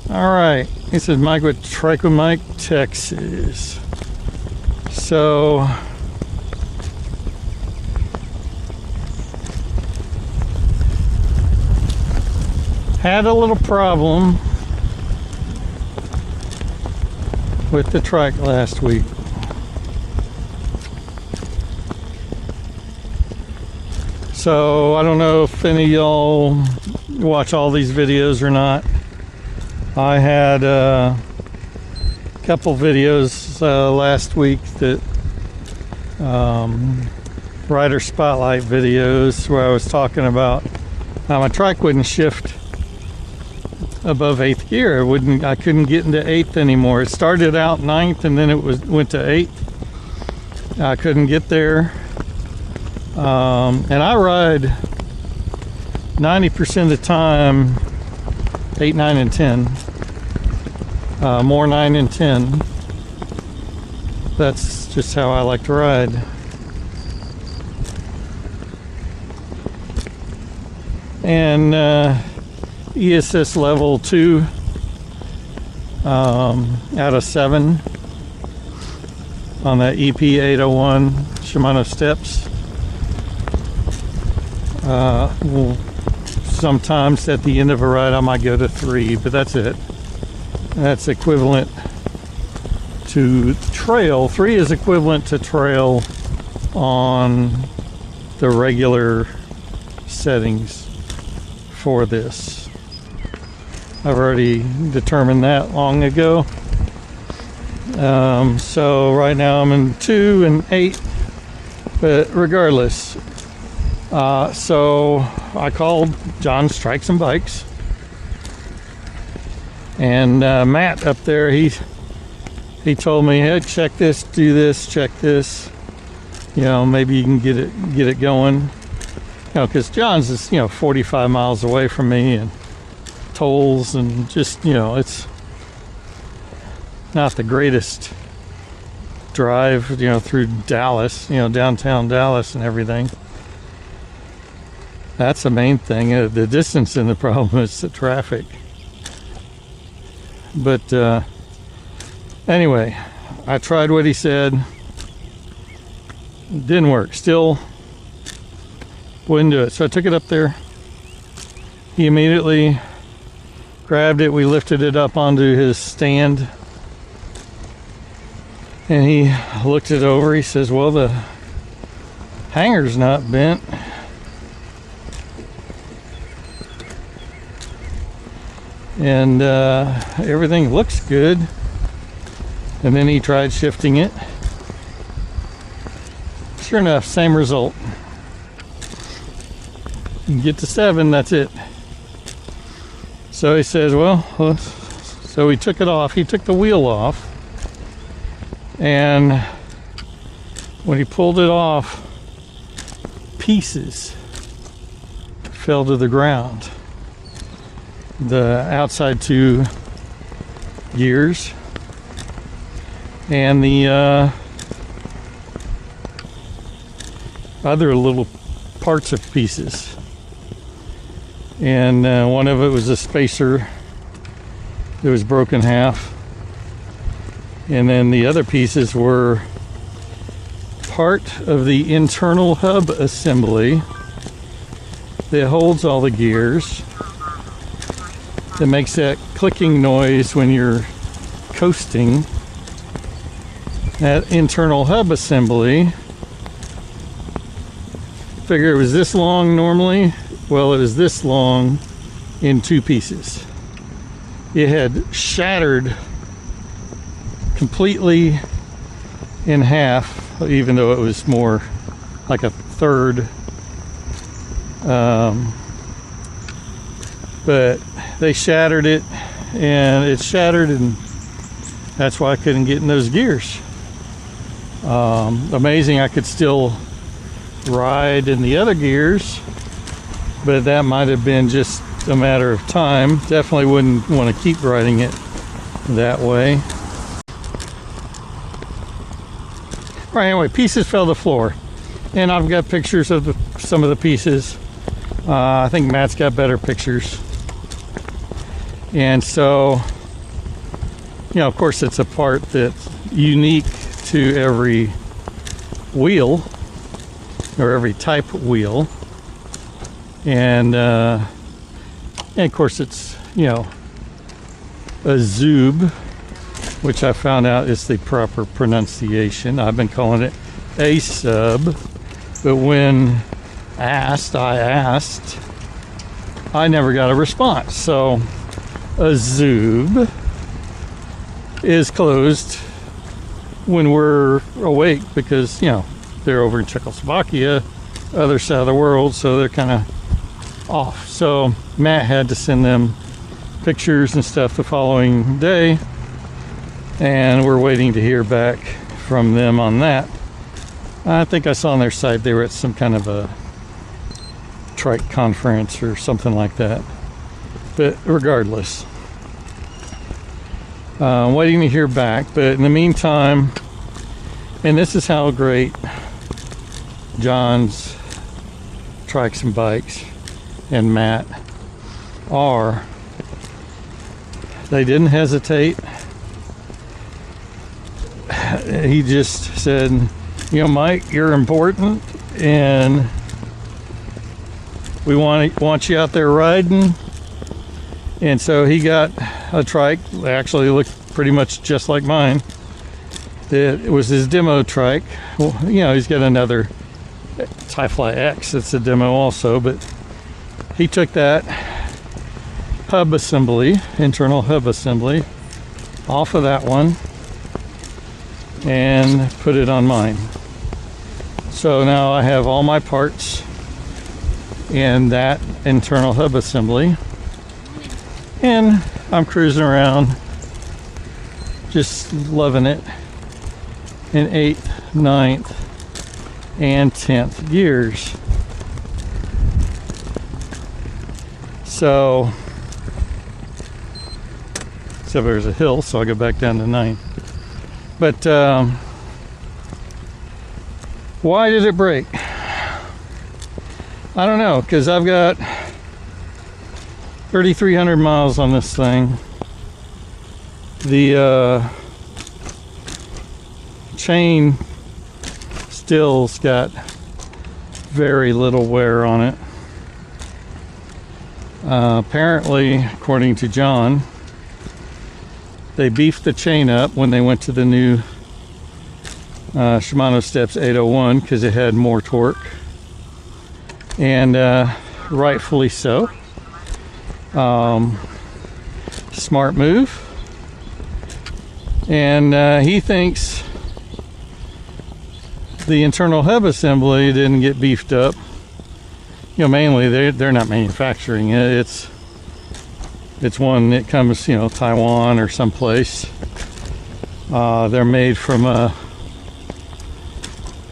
Alright, this is Mike with Trike with Mike, Texas. So, had a little problem with the trike last week. So, I don't know if any of y'all watch all these videos or not. I had a couple videos last week that rider spotlight videos where I was talking about how my trike wouldn't shift above 8th gear. I couldn't get into 8th anymore. It started out 9th and then it went to 8th. I couldn't get there. And I ride 90% of the time 8, 9, and 10. More 9 and 10. That's just how I like to ride. And ESS level 2 out of 7 on that EP 801 Shimano steps. Well, sometimes at the end of a ride I might go to 3, but that's it. That's equivalent to trail. 3 is equivalent to trail on the regular settings for this. I've already determined that long ago. So right now I'm in 2 and 8, but regardless. So I called John's Trikes and Bikes. And Matt up there, he told me, hey, check this, do this, check this. You know, maybe you can get it going. You know, because John's is 45 miles away from me, and tolls and just it's not the greatest drive through Dallas, downtown Dallas and everything. That's the main thing. The distance and the problem is the traffic. But anyway, I tried what he said. It didn't work. Still wouldn't do it. So I took it up there. He immediately grabbed it. We lifted it up onto his stand. And he looked it over. He says, well, the hanger's not bent. And everything looks good. And then he tried shifting it. Sure enough, same result. You get to 7, that's it. So he says, well, so he took it off. He took the wheel off. And when he pulled it off, pieces fell to the ground. The outside 2 gears and the other little parts of pieces, and one of it was a spacer that was broken half, and then the other pieces were part of the internal hub assembly that holds all the gears. That makes that clicking noise when you're coasting. That internal hub assembly, figure it was this long normally. Well, it is this long in 2 pieces. It had shattered completely in half, even though it was more like a third. But they shattered it, and it shattered, and that's why I couldn't get in those gears. Amazing, I could still ride in the other gears, but that might have been just a matter of time. Definitely wouldn't want to keep riding it that way. All right, anyway, pieces fell to the floor, and I've got pictures of some of the pieces. I think Matt's got better pictures. And so you know, of course, it's a part that's unique to every wheel or every type wheel, and of course, it's, you know, Azub, which I found out is the proper pronunciation. I've been calling it Azub, but when I asked, I never got a response. So Azub is closed when we're awake because, you know, they're over in Czechoslovakia, other side of the world, so they're kind of off. So Matt had to send them pictures and stuff the following day, and we're waiting to hear back from them on that. I think I saw on their site they were at some kind of a Trike conference or something like that. But regardless, waiting to hear back. But in the meantime, and this is how great John's Trikes and Bikes and Matt are. They didn't hesitate. He just said, you know, Mike, you're important, and we want you out there riding. And so he got a trike that actually looked pretty much just like mine. It was his demo trike. Well, you know, he's got another Tyfly X that's a demo also, but he took that hub assembly, internal hub assembly, off of that one and put it on mine. So now I have all my parts in that internal hub assembly, and I'm cruising around just loving it in 8th, 9th, and 10th gears. So except there's a hill, so I go back down to 9. But why did it break? I don't know, because I've got 3,300 miles on this thing. The chain still's got very little wear on it. Apparently, according to John, they beefed the chain up when they went to the new Shimano Steps 801 because it had more torque, and rightfully so. Smart move. And he thinks the internal hub assembly didn't get beefed up. You know, mainly they're not manufacturing it. It's one that comes, you know, Taiwan or someplace. They're made from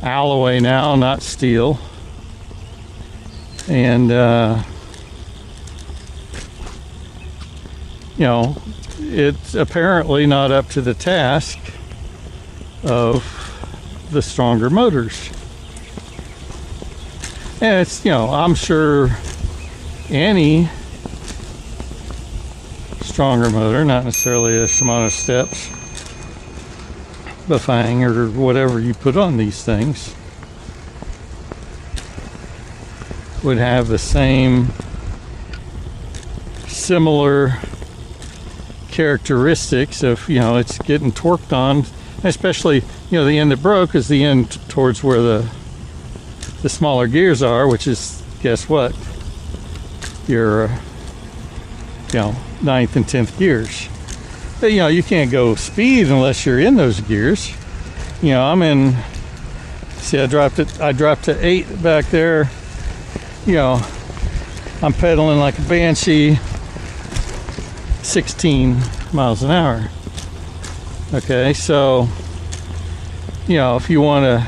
alloy now, not steel. And you know, it's apparently not up to the task of the stronger motors. And it's, you know, I'm sure any stronger motor, not necessarily a Shimano Steps, Bafang, or whatever you put on these things, would have the same similar characteristics of, you know, it's getting torqued on, especially, you know, the end that broke is the end towards where the smaller gears are, which is, guess what, your you know, 9th and 10th gears. But, you know, you can't go speed unless you're in those gears. You know, I'm in, see, I dropped to 8 back there. You know, I'm pedaling like a banshee, 16 miles an hour. Okay, so, you know, if you want to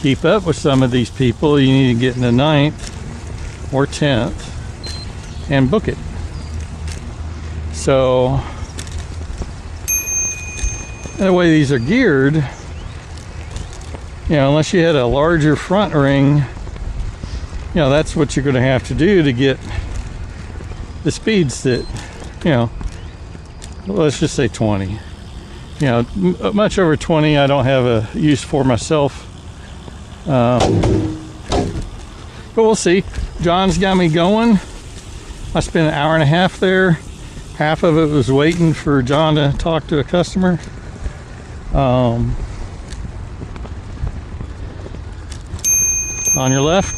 keep up with some of these people, you need to get in the 9th or 10th and book it. So the way these are geared, you know, unless you had a larger front ring, you know, that's what you're going to have to do to get the speeds that, you know, let's just say 20. You know, much over 20 I don't have a use for myself. But we'll see. John's got me going. I spent an hour and a half there. Half of it was waiting for John to talk to a customer. On your left.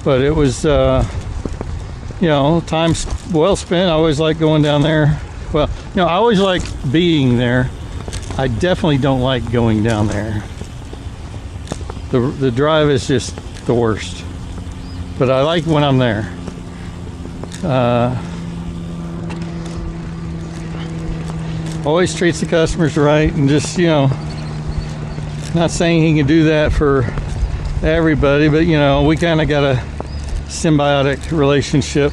But it was, you know, time well spent. I always like going down there. Well, you know, I always like being there. I definitely don't like going down there. The drive is just the worst. But I like when I'm there. Always treats the customers right, and just, you know, not saying he can do that for everybody, but you know, we kind of got a symbiotic relationship.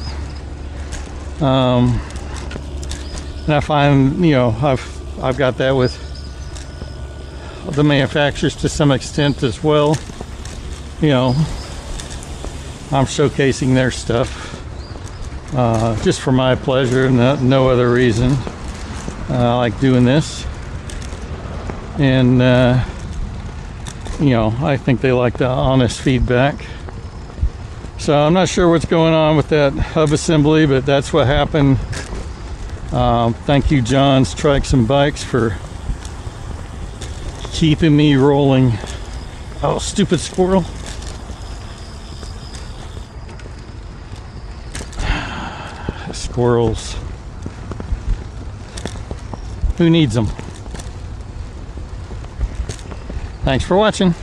And I find, you know, I've got that with the manufacturers to some extent as well. You know, I'm showcasing their stuff just for my pleasure, no other reason. I like doing this, and you know, I think they like the honest feedback. So I'm not sure what's going on with that hub assembly, but that's what happened. Thank you, John's Trikes and Bikes, for keeping me rolling. Oh, stupid squirrel. Squirrels. Who needs them? Thanks for watching.